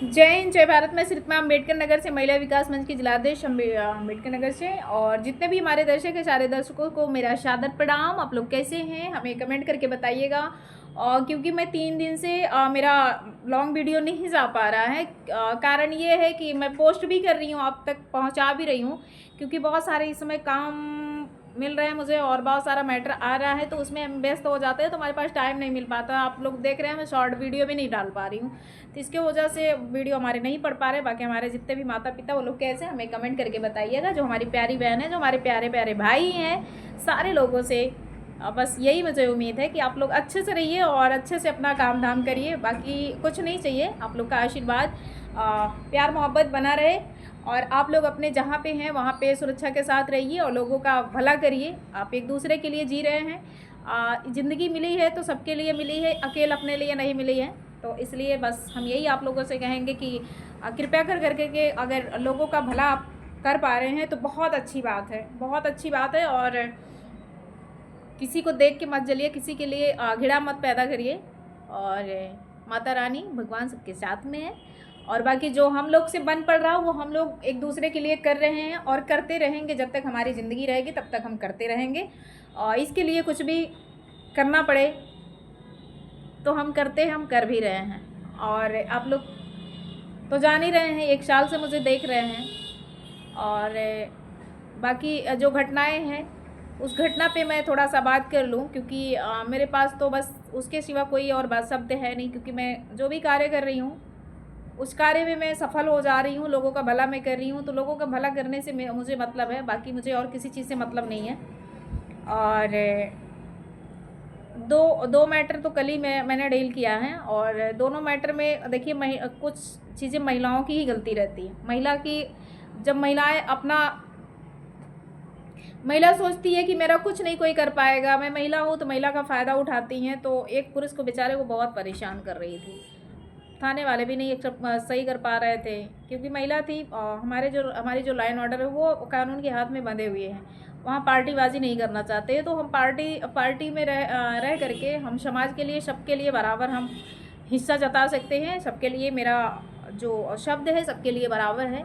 जय हिंद, जय भारत। मैं सिर्फ अम्बेडकर नगर से महिला विकास मंच की जिलाध्यक्ष अम्बेडकर नगर से। और जितने भी हमारे दर्शक हैं, सारे दर्शकों को मेरा सादर प्रणाम। आप लोग कैसे हैं, हमें कमेंट करके बताइएगा। और क्योंकि मैं 3 दिन से मेरा लॉन्ग वीडियो नहीं जा पा रहा है, कारण ये है कि मैं पोस्ट भी कर रही हूँ, आप तक पहुँचा भी रही हूँ, क्योंकि बहुत सारे इस समय काम मिल रहे हैं मुझे और बहुत सारा मैटर आ रहा है, तो उसमें हम व्यस्त हो जाते हैं, तो हमारे पास टाइम नहीं मिल पाता। आप लोग देख रहे हैं मैं शॉर्ट वीडियो भी नहीं डाल पा रही हूँ, तो इसके वजह से वीडियो हमारे नहीं पढ़ पा रहे। बाकी हमारे जितने भी माता पिता वो लोग कैसे, हमें कमेंट करके बताइएगा। जो हमारी प्यारी बहन है, जो हमारे प्यारे प्यारे भाई हैं, सारे लोगों से बस यही मुझे उम्मीद है कि आप लोग अच्छे से रहिए और अच्छे से अपना काम धाम करिए। बाकी कुछ नहीं चाहिए, आप लोग का आशीर्वाद, प्यार मोहब्बत बना रहे। और आप लोग अपने जहाँ पे हैं वहाँ पे सुरक्षा के साथ रहिए और लोगों का भला करिए। आप एक दूसरे के लिए जी रहे हैं, ज़िंदगी मिली है तो सबके लिए मिली है, अकेले अपने लिए नहीं मिली है। तो इसलिए बस हम यही आप लोगों से कहेंगे कि कृपया कर करके के अगर लोगों का भला आप कर पा रहे हैं तो बहुत अच्छी बात है, बहुत अच्छी बात है। और किसी को देख के मत जलिए, किसी के लिए घृणा मत पैदा करिए। और माता रानी भगवान सबके साथ में है। और बाकी जो हम लोग से बन पड़ रहा वो हम लोग एक दूसरे के लिए कर रहे हैं और करते रहेंगे। जब तक हमारी ज़िंदगी रहेगी तब तक हम करते रहेंगे। और इसके लिए कुछ भी करना पड़े तो हम करते हैं, हम कर भी रहे हैं। और आप लोग तो जान ही रहे हैं, 1 साल से मुझे देख रहे हैं। और बाकी जो घटनाएं हैं उस घटना पे मैं थोड़ा सा बात कर लूँ, क्योंकि मेरे पास तो बस उसके सिवा कोई और बात शब्द है नहीं। क्योंकि मैं जो भी कार्य कर रही हूँ उस कार्य में मैं सफल हो जा रही हूँ, लोगों का भला मैं कर रही हूँ, तो लोगों का भला करने से मुझे मतलब है। बाकी मुझे और किसी चीज़ से मतलब नहीं है। और दो मैटर तो कल ही मैंने डील किया है। और दोनों मैटर में देखिए, कुछ चीज़ें महिलाओं की ही गलती रहती है। महिला की, जब महिला सोचती है कि मेरा कुछ नहीं कोई कर पाएगा, मैं महिला हूँ, तो महिला का फ़ायदा उठाती हैं। तो एक पुरुष को बेचारे को बहुत परेशान कर रही थी, थाने वाले भी नहीं एक्सेप्ट सही कर पा रहे थे, क्योंकि महिला थी। हमारी जो लाइन ऑर्डर है वो कानून के हाथ में बंधे हुए हैं, वहाँ पार्टीबाजी नहीं करना चाहते। तो हम पार्टी में रह करके हम समाज के लिए, सबके लिए बराबर हम हिस्सा जता सकते हैं। सबके लिए मेरा जो शब्द है सबके लिए बराबर है।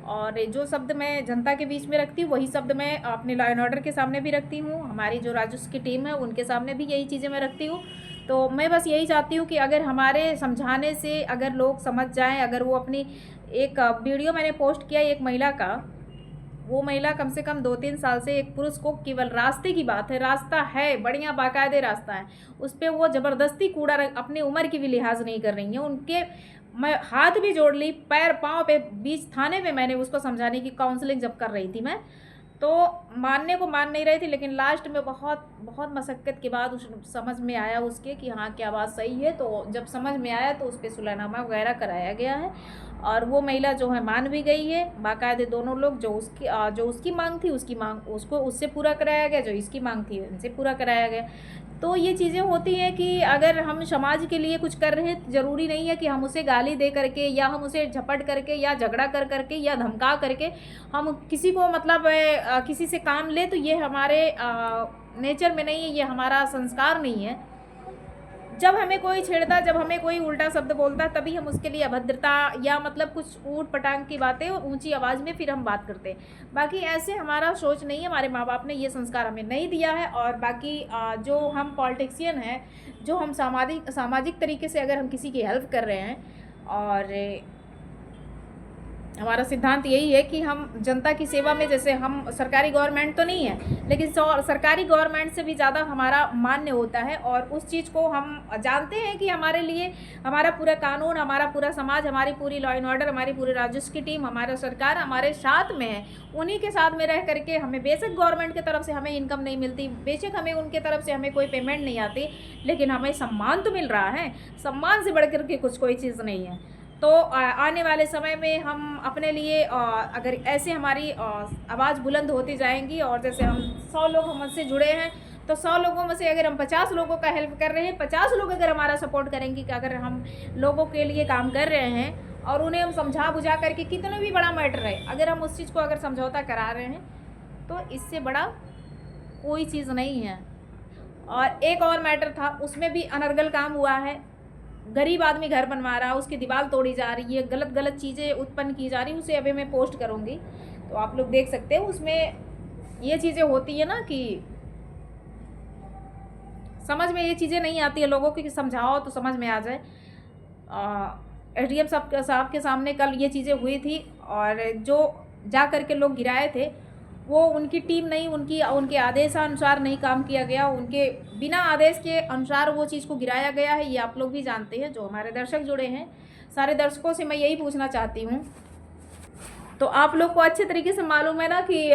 और जो शब्द मैं जनता के बीच में रखती हूँ वही शब्द मैं अपने लॉ एंड ऑर्डर के सामने भी रखती हूँ, हमारी जो राजस्व की टीम है उनके सामने भी यही चीज़ें मैं रखती हूँ। तो मैं बस यही चाहती हूँ कि अगर हमारे समझाने से अगर लोग समझ जाएं, अगर वो अपनी एक वीडियो मैंने पोस्ट किया एक महिला का, वो महिला कम से कम 2-3 साल से एक पुरुष को, केवल रास्ते की बात है, रास्ता है बढ़िया बाकायदे रास्ता है, उस पर वो ज़बरदस्ती कूड़ा अपनी उम्र की भी लिहाज नहीं कर रही है। उनके मैं हाथ भी जोड़ ली, पैर पाँव पे बीच थाने में मैंने उसको समझाने की काउंसलिंग जब कर रही थी मैं, तो मानने को मान नहीं रही थी। लेकिन लास्ट में बहुत बहुत मशक्क़त के बाद उस समझ में आया उसके कि हाँ क्या बात सही है। तो जब समझ में आया तो उस पर सुलहनामा वगैरह कराया गया है। और वो महिला जो है मान भी गई है बाकायदे। दोनों लोग जो उसकी मांग थी उसकी मांग उसको उससे पूरा कराया गया, जो इसकी मांग थी उनसे पूरा कराया गया। तो ये चीज़ें होती हैं कि अगर हम समाज के लिए कुछ कर रहे हैं, ज़रूरी नहीं है कि हम उसे गाली दे करके या हम उसे झपट करके या झगड़ा कर करके या धमका करके हम किसी को मतलब किसी से काम ले। तो ये हमारे नेचर में नहीं है, ये हमारा संस्कार नहीं है। जब हमें कोई छेड़ता, जब हमें कोई उल्टा शब्द बोलता, तभी हम उसके लिए अभद्रता या मतलब कुछ ऊट पटांग की बातें ऊंची आवाज़ में फिर हम बात करते हैं। बाकी ऐसे हमारा सोच नहीं है, हमारे माँ बाप ने ये संस्कार हमें नहीं दिया है। और बाकी जो हम पॉलिटिशियन हैं, जो हम सामाजिक तरीके से अगर हम किसी की हेल्प कर रहे हैं, और हमारा सिद्धांत यही है कि हम जनता की सेवा में, जैसे हम सरकारी गवर्नमेंट तो नहीं है लेकिन सरकारी गवर्नमेंट से भी ज़्यादा हमारा मान्य होता है। और उस चीज़ को हम जानते हैं कि हमारे लिए हमारा पूरा कानून, हमारा पूरा समाज, हमारी पूरी लॉ एंड ऑर्डर, हमारी पूरी राजस्व की टीम, हमारा सरकार हमारे साथ में है। उन्हीं के साथ में रह करके हमें बेशक गवर्नमेंट की तरफ से हमें इनकम नहीं मिलती, बेशक हमें उनके तरफ से हमें कोई पेमेंट नहीं आती, लेकिन हमें सम्मान तो मिल रहा है। सम्मान से बढ़ कर के कुछ कोई चीज़ नहीं है। तो आने वाले समय में हम अपने लिए अगर ऐसे हमारी आवाज़ बुलंद होती जाएंगी, और जैसे हम 100 लोग हमसे जुड़े हैं, तो 100 लोगों में से अगर हम 50 लोगों का हेल्प कर रहे हैं, 50 लोग अगर हमारा सपोर्ट करेंगे कि अगर हम लोगों के लिए काम कर रहे हैं और उन्हें हम समझा बुझा करके, कितना भी बड़ा मैटर है, अगर हम उस चीज़ को अगर समझौता करा रहे हैं, तो इससे बड़ा कोई चीज़ नहीं है। और एक और मैटर था, उसमें भी अनर्गल काम हुआ है। गरीब आदमी घर बनवा रहा है, उसकी दीवार तोड़ी जा रही है, गलत गलत चीज़ें उत्पन्न की जा रही है, उसे अभी मैं पोस्ट करूँगी तो आप लोग देख सकते हैं। उसमें ये चीज़ें होती है ना कि समझ में ये चीज़ें नहीं आती है लोगों को कि समझाओ तो समझ में आ जाए। एसडीएम साहब के सामने कल ये चीज़ें हुई थी और जो जा कर के लोग गिराए थे वो उनकी टीम नहीं, उनके आदेशानुसार नहीं काम किया गया, उनके बिना आदेश के अनुसार वो चीज़ को गिराया गया है। ये आप लोग भी जानते हैं, जो हमारे दर्शक जुड़े हैं। सारे दर्शकों से मैं यही पूछना चाहती हूँ, तो आप लोग को अच्छे तरीके से मालूम है ना कि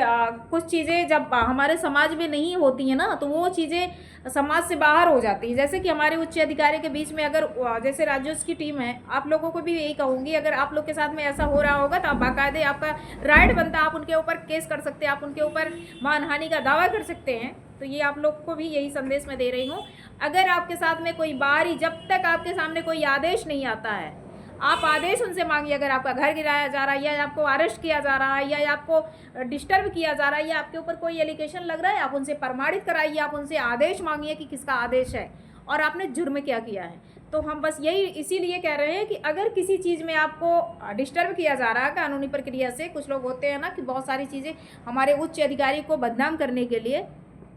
कुछ चीज़ें जब हमारे समाज में नहीं होती हैं ना तो वो चीज़ें समाज से बाहर हो जाती हैं। जैसे कि हमारे उच्च अधिकारी के बीच में अगर जैसे राजस्व की टीम है, आप लोगों को भी यही कहूँगी, अगर आप लोग के साथ में ऐसा हो रहा होगा तो आप बाकायदे, आपका राइट बनता है, आप उनके ऊपर केस कर सकते हैं, आप उनके ऊपर मानहानि का दावा कर सकते हैं। तो ये आप लोग को भी यही संदेश मैं दे रही हूँ। अगर आपके साथ में कोई बाहरी, जब तक आपके सामने कोई आदेश नहीं आता है, आप आदेश उनसे मांगिए। अगर आपका घर गिराया जा रहा है या आपको अरेस्ट किया जा रहा है या आपको डिस्टर्ब किया जा रहा है या आपके ऊपर कोई एलिगेशन लग रहा है, आप उनसे प्रमाणित कराइए, आप उनसे आदेश मांगिए कि किसका आदेश है और आपने जुर्म क्या किया है। तो हम बस यही इसीलिए कह रहे हैं कि अगर किसी चीज़ में आपको डिस्टर्ब किया जा रहा है कानूनी प्रक्रिया से, कुछ लोग होते हैं ना कि बहुत सारी चीज़ें हमारे उच्च अधिकारी को बदनाम करने के लिए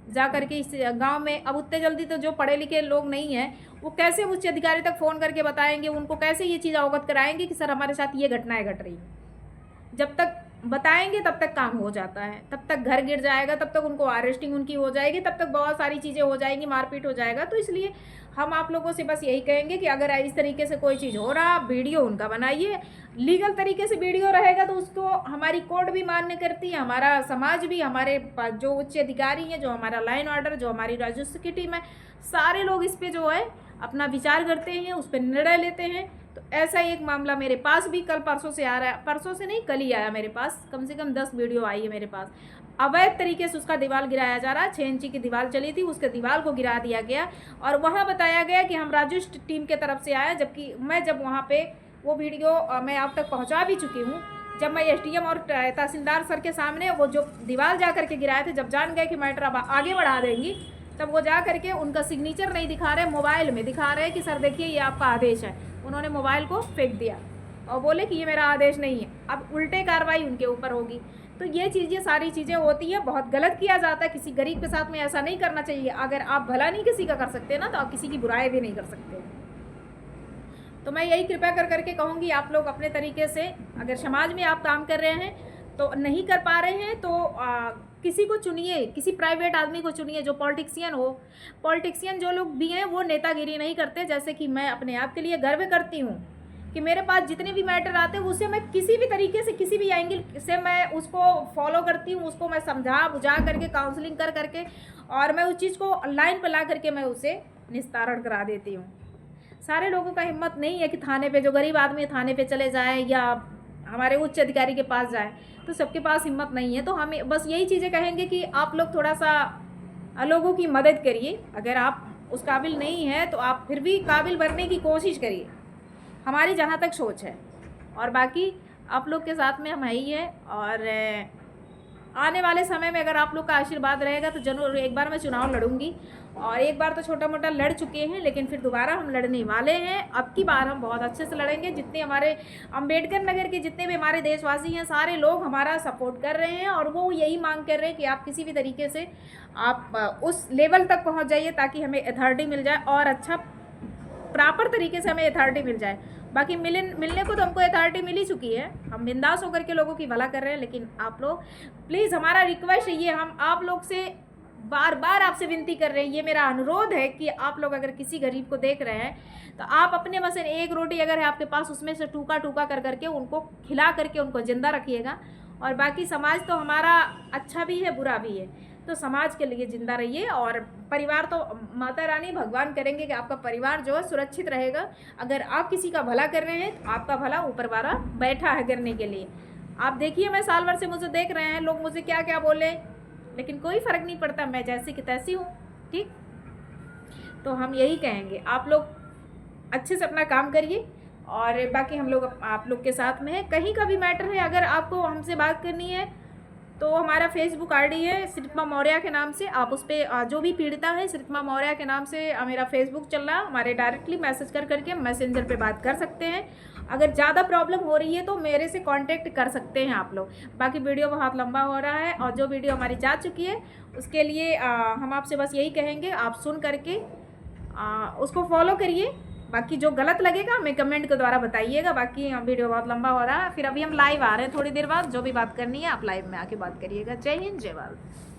जा करके इस गांव में, अब उतने जल्दी तो जो पढ़े लिखे लोग नहीं हैं वो कैसे उच्च अधिकारी तक फ़ोन करके बताएंगे, उनको कैसे ये चीज़ अवगत कराएंगे कि सर हमारे साथ ये घटनाएं घट रही हैं। जब तक बताएंगे तब तक काम हो जाता है, तब तक घर गिर जाएगा, तब तक उनको अरेस्टिंग उनकी हो जाएगी, तब तक बहुत सारी चीज़ें हो जाएंगी, मारपीट हो जाएगा। तो इसलिए हम आप लोगों से बस यही कहेंगे कि अगर इस तरीके से कोई चीज़ हो रहा, वीडियो उनका बनाइए, लीगल तरीके से वीडियो रहेगा तो उसको हमारी कोर्ट भी मान्य करती है, हमारा समाज भी, हमारे जो उच्च अधिकारी हैं, जो हमारा लाइन ऑर्डर, जो हमारी राजस्व की टीम है, सारे लोग इस पर जो है अपना विचार करते हैं, उस पर निर्णय लेते हैं। तो ऐसा एक मामला मेरे पास भी कल परसों से आ रहा है, परसों से नहीं कल ही आया मेरे पास, कम से कम 10 वीडियो आई है मेरे पास। अवैध तरीके से उसका दीवार गिराया जा रहा है, 6 इंची की दीवार चली थी, उसके दीवार को गिरा दिया गया और वहाँ बताया गया कि हम राजस्व टीम के तरफ से आया, जबकि मैं जब वहाँ पे वो वीडियो मैं आप तक पहुँचा भी चुकी हूँ। जब मैं एसडीएम और तहसीलदार सर के सामने वो जो दीवार जा करके गिराए थे, जब जान गए कि मैटर अब आगे बढ़ा देंगी, तब वो जा करके उनका सिग्नेचर नहीं दिखा रहे, मोबाइल में दिखा रहे कि सर देखिए ये आपका आदेश है। उन्होंने मोबाइल को फेंक दिया और बोले कि ये मेरा आदेश नहीं है। अब उल्टे कार्रवाई उनके ऊपर होगी। तो ये चीज़ें, सारी चीज़ें होती हैं, बहुत गलत किया जाता है। किसी गरीब के साथ में ऐसा नहीं करना चाहिए। अगर आप भला नहीं किसी का कर सकते ना, तो आप किसी की बुराई भी नहीं कर सकते। तो मैं यही कृपया कर करके कहूँगी, आप लोग अपने तरीके से, अगर समाज में आप काम कर रहे हैं तो नहीं कर पा रहे हैं तो किसी को चुनिए, किसी प्राइवेट आदमी को चुनिए जो पॉलिटिशियन हो। पॉलिटिशियन जो लोग भी हैं वो नेतागिरी नहीं करते। जैसे कि मैं अपने आप के लिए गर्व करती हूँ कि मेरे पास जितने भी मैटर आते हैं उसे मैं किसी भी तरीके से, किसी भी एंगल से मैं उसको फॉलो करती हूँ, उसको मैं समझा बुझा करके, काउंसलिंग कर करके, और मैं उस चीज़ को लाइन पर ला करके मैं उसे निस्तारण करा देती हूँ। सारे लोगों का हिम्मत नहीं है कि थाने पे, जो गरीब आदमी है थाने पे चले जाए या हमारे उच्च अधिकारी के पास जाए, तो सबके पास हिम्मत नहीं है। तो हमें बस यही चीज़ें कहेंगे कि आप लोग थोड़ा सा लोगों की मदद करिए। अगर आप उस काबिल नहीं है तो आप फिर भी काबिल बनने की कोशिश करिए, हमारी जहाँ तक सोच है। और बाकी आप लोग के साथ में हम ही है। और आने वाले समय में अगर आप लोग का आशीर्वाद रहेगा तो जरूर एक बार मैं चुनाव लड़ूंगी। और एक बार तो छोटा मोटा लड़ चुके हैं, लेकिन फिर दोबारा हम लड़ने वाले हैं। अब की बार हम बहुत अच्छे से लड़ेंगे। जितने हमारे अंबेडकर नगर के जितने भी हमारे देशवासी हैं, सारे लोग हमारा सपोर्ट कर रहे हैं और वो यही मांग कर रहे हैं कि आप किसी भी तरीके से आप उस लेवल तक पहुँच जाइए ताकि हमें अथॉरिटी मिल जाए और अच्छा प्रॉपर तरीके से हमें अथॉरिटी मिल जाए। बाकी मिलने को तो हमको अथॉरिटी मिल ही चुकी है, हम बिंदास होकर के लोगों की भला कर रहे हैं। लेकिन आप लोग प्लीज़, हमारा रिक्वेस्ट है ये, हम आप लोग से बार बार आपसे विनती कर रहे हैं, ये मेरा अनुरोध है कि आप लोग अगर किसी गरीब को देख रहे हैं तो आप अपने मसलन एक रोटी अगर है आपके पास, उसमें से टूका टूका कर करके उनको खिला करके उनको ज़िंदा रखिएगा। और बाकी समाज तो हमारा अच्छा भी है बुरा भी है, तो समाज के लिए ज़िंदा रहिए। और परिवार तो माता रानी भगवान करेंगे कि आपका परिवार जो है सुरक्षित रहेगा। अगर आप किसी का भला कर रहे हैं तो आपका भला ऊपर वाला बैठा है करने के लिए। आप देखिए, मैं साल भर से मुझे देख रहे हैं लोग, मुझे क्या क्या बोले, लेकिन कोई फ़र्क नहीं पड़ता, मैं जैसी की तैसी हूँ। ठीक, तो हम यही कहेंगे, आप लोग अच्छे से अपना काम करिए। और बाकी हम लोग आप लोग के साथ में है। कहीं का भी मैटर है, अगर आपको हमसे बात करनी है तो हमारा फेसबुक आईडी है श्रीतमा मौर्य के नाम से। आप उस पर जो भी पीड़िता है श्रीतमा मौर्य के नाम से मेरा फेसबुक चल रहा है, हमारे डायरेक्टली मैसेज कर करके मैसेंजर पे बात कर सकते हैं। अगर ज़्यादा प्रॉब्लम हो रही है तो मेरे से कांटेक्ट कर सकते हैं आप लोग। बाकी वीडियो बहुत लंबा हो रहा है और जो वीडियो हमारी जा चुकी है उसके लिए हम आपसे बस यही कहेंगे, आप सुन करके उसको फॉलो करिए। बाकी जो गलत लगेगा हमें कमेंट के द्वारा बताइएगा। बाकी वीडियो बहुत लंबा हो रहा है, फिर अभी हम लाइव आ रहे हैं थोड़ी देर बाद। जो भी बात करनी है आप लाइव में आके बात करिएगा। जय हिंद, जय भारत।